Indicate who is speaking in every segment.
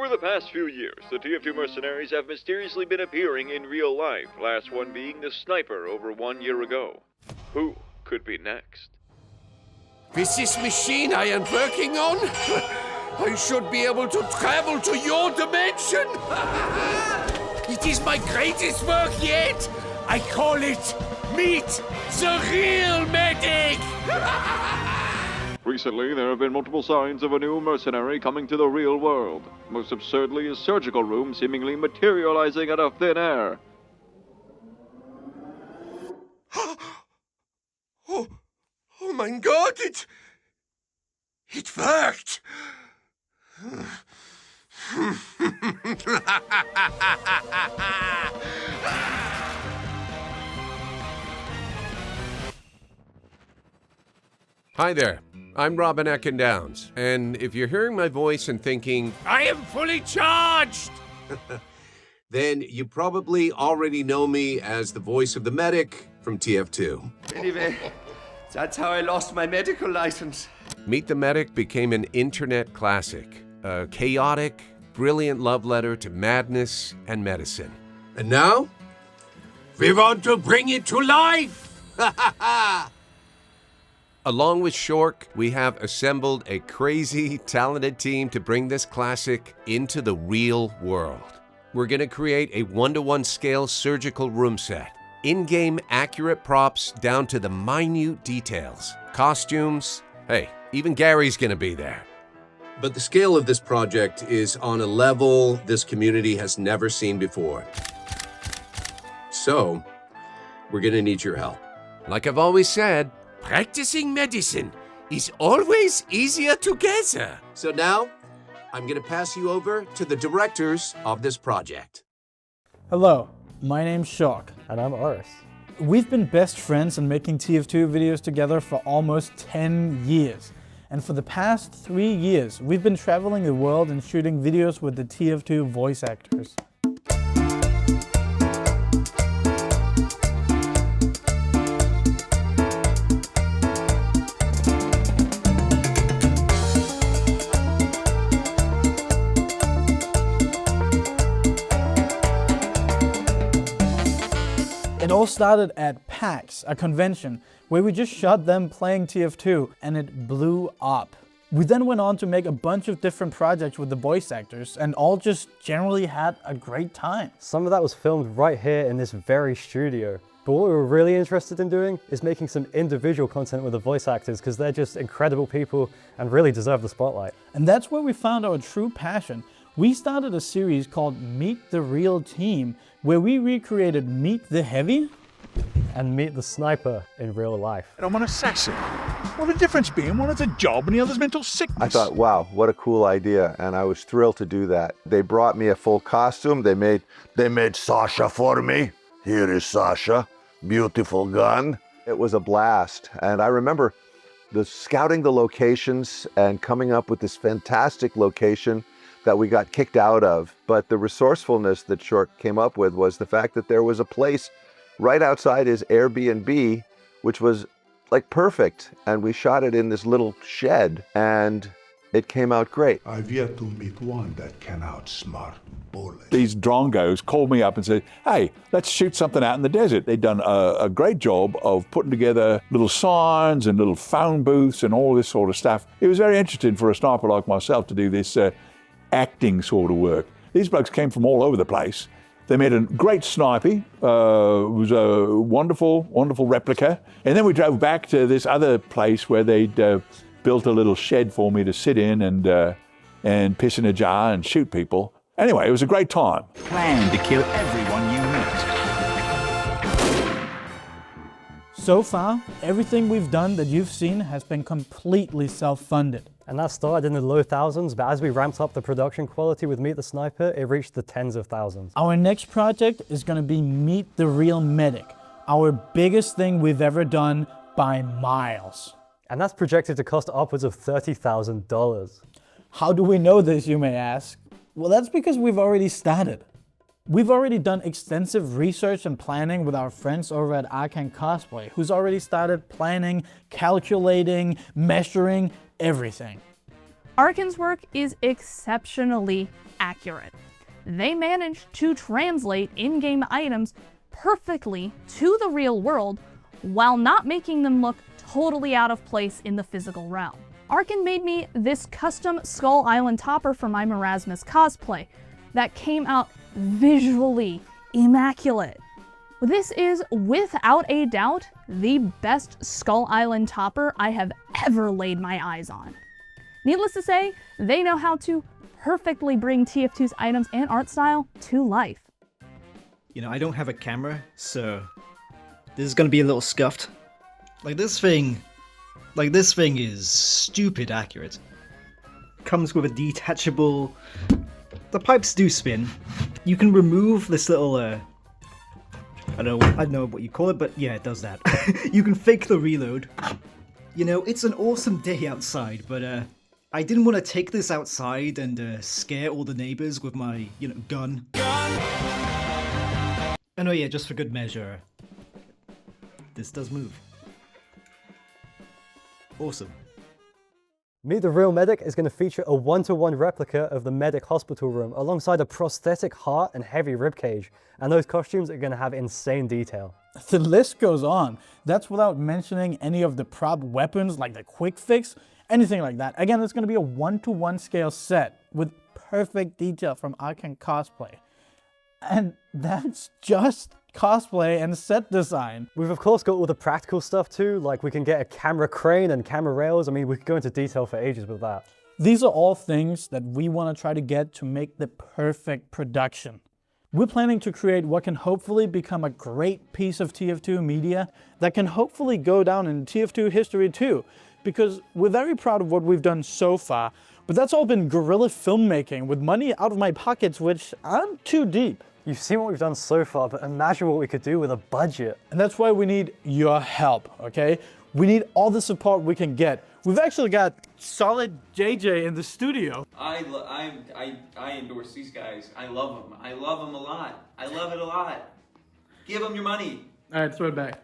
Speaker 1: Over the past few years, the TF2 mercenaries have mysteriously been appearing in real life, last one being the sniper over 1 year ago. Who could be next?
Speaker 2: With this machine I am working on, I should be able to travel to your dimension. It is my greatest work yet. I call it Meet the Real Medic.
Speaker 1: Recently, there have been multiple signs of a new mercenary coming to the real world. Most absurdly, a surgical room seemingly materializing out of thin air.
Speaker 2: Oh my God! It worked. Hi there. I'm Robin Downs, and if you're hearing my voice and thinking, I am fully charged, then you probably already know me as the voice of the medic from TF2.
Speaker 3: Anyway, that's how I lost my medical license.
Speaker 2: Meet the Medic became an internet classic, a chaotic, brilliant love letter to madness and medicine. And now, we want to bring it to life! Along with ShorK, we have assembled a crazy, talented team to bring this classic into the real world. We're going to create a 1-to-1 scale surgical room set. In-game accurate props down to the minute details. Costumes, hey, even Gary's going to be there. But the scale of this project is on a level this community has never seen before. So, we're going to need your help. Like I've always said, practicing medicine is always easier together. So now, I'm going to pass you over to the directors of this project.
Speaker 4: Hello, my name's ShorK.
Speaker 5: And I'm Oris.
Speaker 4: We've been best friends and making TF2 videos together for almost 10 years. And for the past 3 years, we've been traveling the world and shooting videos with the TF2 voice actors. It all started at PAX, a convention, where we just shot them playing TF2, and it blew up. We then went on to make a bunch of different projects with the voice actors, and all just generally had a great time.
Speaker 5: Some of that was filmed right here in this very studio. But what we were really interested in doing is making some individual content with the voice actors, because they're just incredible people and really deserve the spotlight.
Speaker 4: And that's where we found our true passion. We started a series called Meet the Real Team, where we recreated Meet the Heavy
Speaker 5: and Meet the Sniper in real life.
Speaker 6: And I'm an assassin. What a difference being one is a job and the other's mental sickness.
Speaker 7: I thought, wow, what a cool idea, and I was thrilled to do that. They brought me a full costume. They made Sasha for me. Here is Sasha, beautiful gun. It was a blast, and I remember scouting the locations and coming up with this fantastic location that we got kicked out of. But the resourcefulness that ShorK came up with was the fact that there was a place right outside his Airbnb, which was like perfect. And we shot it in this little shed, and it came out great.
Speaker 8: I've yet to meet one that can outsmart bullets.
Speaker 6: These drongos called me up and said, hey, let's shoot something out in the desert. They'd done a great job of putting together little signs and little phone booths and all this sort of stuff. It was very interesting for a sniper like myself to do this acting sort of work. These blokes came from all over the place. They made a great snipey, it was a wonderful, wonderful replica. And then we drove back to this other place where they'd built a little shed for me to sit in and piss in a jar and shoot people. Anyway, it was a great time.
Speaker 9: Plan to kill everyone you meet.
Speaker 4: So far, everything we've done that you've seen has been completely self-funded.
Speaker 5: And that started in the low thousands, but as we ramped up the production quality with Meet the Sniper, it reached the tens of thousands.
Speaker 4: Our next project is going to be Meet the Real Medic, our biggest thing we've ever done by miles.
Speaker 5: And that's projected to cost upwards of $30,000.
Speaker 4: How do we know this, you may ask? Well, that's because we've already started. We've already done extensive research and planning with our friends over at Arcane Cosplay, who's already started planning, calculating, measuring, everything.
Speaker 10: Arkane's work is exceptionally accurate. They managed to translate in-game items perfectly to the real world while not making them look totally out of place in the physical realm. Arkin made me this custom Skull Island topper for my Marasmus cosplay that came out visually immaculate. This is, without a doubt, the best Skull Island topper I have ever laid my eyes on. Needless to say, they know how to perfectly bring TF2's items and art style to life.
Speaker 11: You know, I don't have a camera, so this is gonna be a little scuffed. Like this thing is stupid accurate. Comes with a detachable... The pipes do spin. You can remove this little, I don't know what you call it, but yeah, it does that. You can fake the reload. You know, it's an awesome day outside, but I didn't want to take this outside and scare all the neighbors with my, gun. And oh yeah, just for good measure, this does move. Awesome.
Speaker 5: Meet the Real Medic is going to feature a one-to-one replica of the medic hospital room alongside a prosthetic heart and heavy ribcage, and those costumes are going to have insane detail.
Speaker 4: The list goes on. That's without mentioning any of the prop weapons like the quick fix, anything like that. Again, it's going to be a one-to-one scale set with perfect detail from Arkin Cosplay. And that's just cosplay and set design.
Speaker 5: We've of course got all the practical stuff too, like we can get a camera crane and camera rails. I mean, we could go into detail for ages with that.
Speaker 4: These are all things that we want to try to get to make the perfect production. We're planning to create what can hopefully become a great piece of TF2 media that can hopefully go down in TF2 history too, because we're very proud of what we've done so far, but that's all been guerrilla filmmaking with money out of my pockets, which aren't too deep.
Speaker 5: You've seen what we've done so far, but imagine what we could do with a budget.
Speaker 4: And that's why we need your help, okay? We need all the support we can get. We've actually got solid JJ in the studio.
Speaker 12: I endorse these guys. I love them. I love them a lot. I love it a lot. Give them your money.
Speaker 4: All right, throw it back.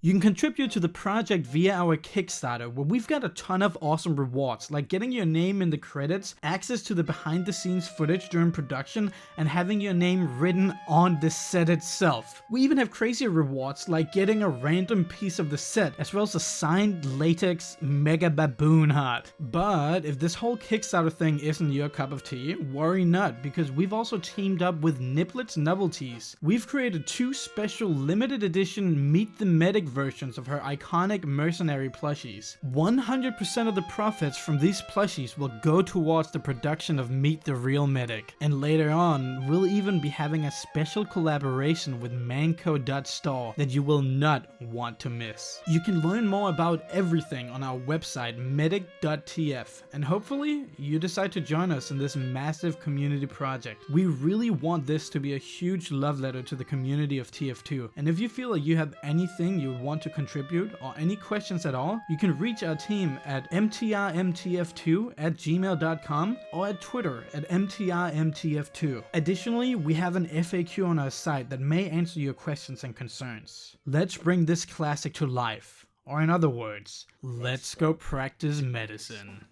Speaker 4: You can contribute to the project via our Kickstarter, where we've got a ton of awesome rewards, like getting your name in the credits, access to the behind the scenes footage during production, and having your name written on the set itself. We even have crazier rewards, like getting a random piece of the set, as well as a signed latex mega baboon heart. But if this whole Kickstarter thing isn't your cup of tea, worry not, because we've also teamed up with Niblets Novelties. We've created 2 special limited edition Meet the Medic versions of her iconic mercenary plushies. 100% of the profits from these plushies will go towards the production of Meet the Real Medic. And later on, we'll even be having a special collaboration with Manco.store that you will not want to miss. You can learn more about everything on our website medic.tf, and hopefully you decide to join us in this massive community project. We really want this to be a huge love letter to the community of TF2, and if you feel like you have anything you want to contribute or any questions at all, you can reach our team at mtrmtf2@gmail.com or at Twitter at mtrmtf2. Additionally, we have an FAQ on our site that may answer your questions and concerns. Let's bring this classic to life, or in other words, let's go practice medicine.